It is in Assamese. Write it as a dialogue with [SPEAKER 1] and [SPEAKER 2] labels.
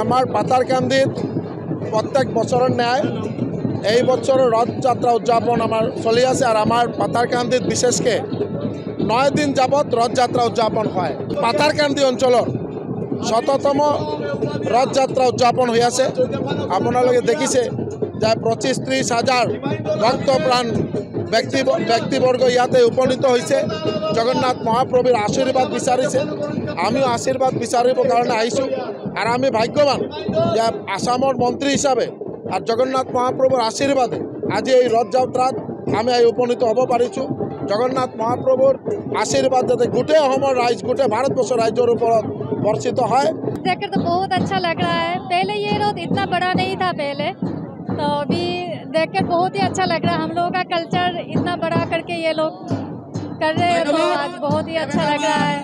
[SPEAKER 1] আমার পাতারকান্দির প্রত্যেক বছরের ন্যায় এই বছরের রথযাত্রা উদযাপন আমার চলি আছে। আর আমার পাতারকান্দিত বিশেষকে 9 দিন যাবৎ রথযাত্রা উদযাপন হয়। পাতারকান্দি অঞ্চলের শততম রথযাত্রা উদযাপন হয়ে আছে। আপনারা দেখিছে যে 25-30 হাজার ভক্তপ্রাণ ব্যক্তিবর্গ ইয়াতে উপনীত হয়েছে। জগন্নাথ মহাপ্রভুর আশীর্বাদ বিচারিছে। আমিও আশীর্বাদ বিচারিব কারণে আইছোঁ। আর আমি ভাগ্যবান যে আসামের মন্ত্রী হিসাবে আর জগন্নাথ মহাপ্রভুর আশীর্বাদে আজি এই রথযাত্রাত আমি এই উপনীত হব পারিছোঁ। জগন্নাথ মহাপ্রভুর আশীর্বাদ যাতে গোটে অসমৰ রাইজ গোটে ভারতবর্ষ রাজ্যের উপরত বর্षित হয়।
[SPEAKER 2] देखकर तो बहुत अच्छा लग रहा है। पहले ये रथ इतना बड़ा नहीं था पहले, तो अभी देखकर बहुत ही अच्छा लग रहा है। हम लोगों का कल्चर इतना बड़ा करके ये लोग कर रहे हैं, तो आज बहुत ही अच्छा लग रहा है।